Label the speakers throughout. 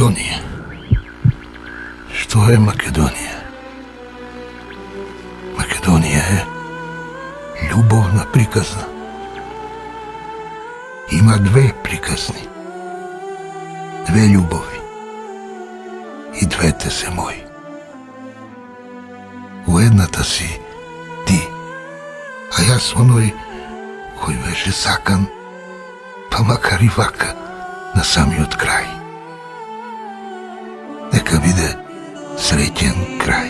Speaker 1: Македонија. Што е Македонија? Македонија е љубовна приказна. Има две приказни, две љубови и двете се мои. У едната си ти, а јас оној кој беше сакан, па макар и вака на самиот крај. Нека биде среќен крај.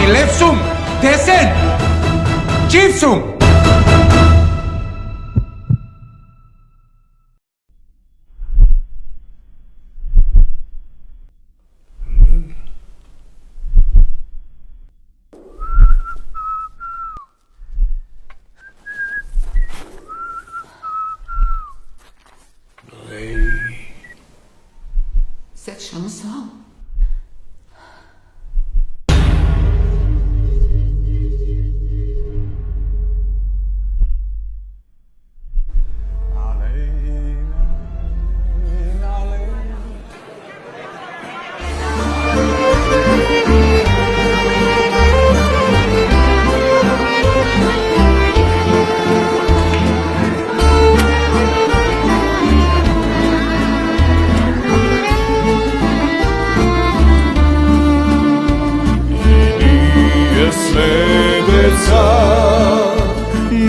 Speaker 2: Лев сум, десен, жив сум.
Speaker 3: Cette chanson.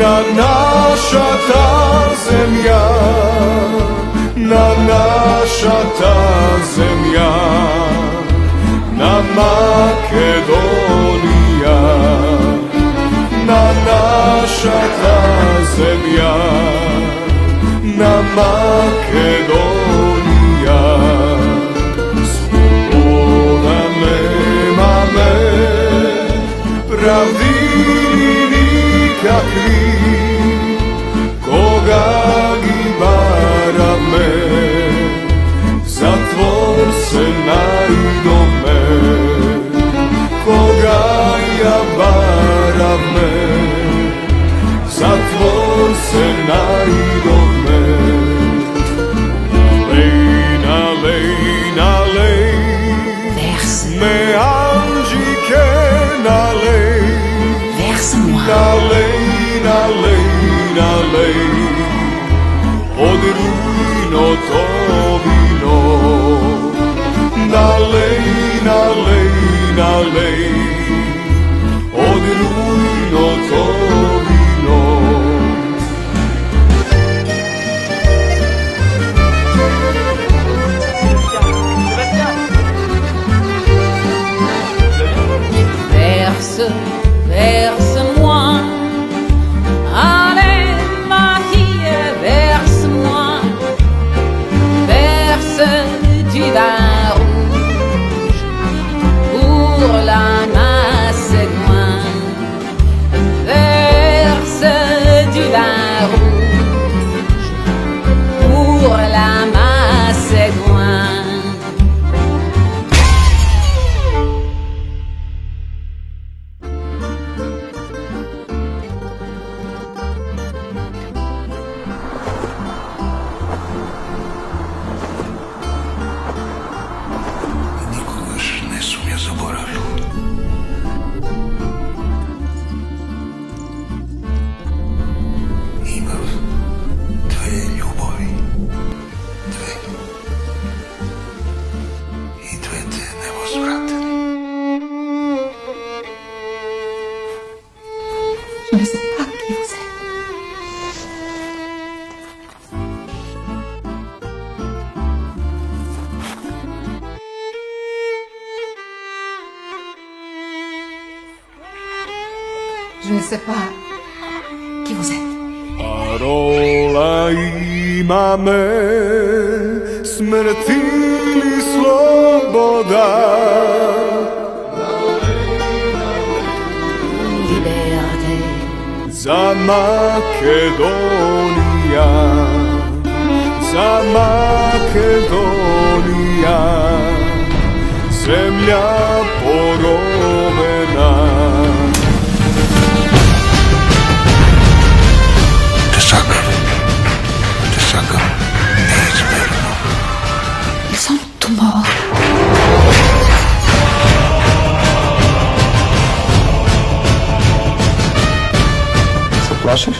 Speaker 4: Na naša ta zemlja, na naša ta zemlja, na Makedonija, na naša ta zemlja, na Makedonija. Sloboda nema me, pravdi nikakvi, koga gibara me, zatvor se najdome, koga ja bara me, zatvor se najdome. Lejna, lejna, lej, me anđike nalej, nalej, nalej, nalej, od rujno to vino. Nalej, nalej, nalej, od rujno to vino.
Speaker 3: Verse, verse-moi. Allez, ma fille, verse-moi. Verse du vin rouge pour la Macédoine. Verse du vin rouge pour la Macédoine.
Speaker 1: Никогаш не сум ја заборавил. Имав две љубови, две, и двете невозвратени.
Speaker 3: Je ne sais pas qui vous êtes. Je ne sais pas qui vous êtes.
Speaker 4: Parola imame, smrt ili sloboda.
Speaker 3: Liberté.
Speaker 4: Za Makedonija, za Makedonija. Makedonija, zemlja porovena.
Speaker 1: Te sakam neizmerno.
Speaker 3: Jesam tumor.
Speaker 5: Se plašiš?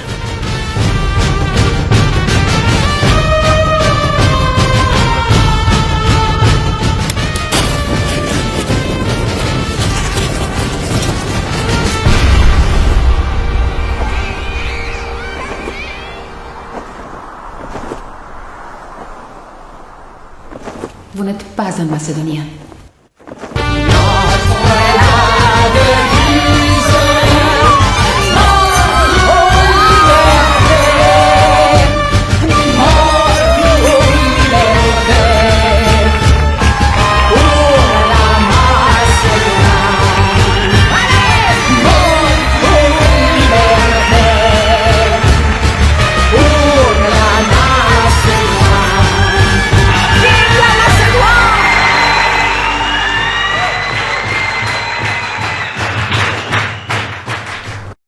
Speaker 3: Vous n'êtes pas un Macédonien.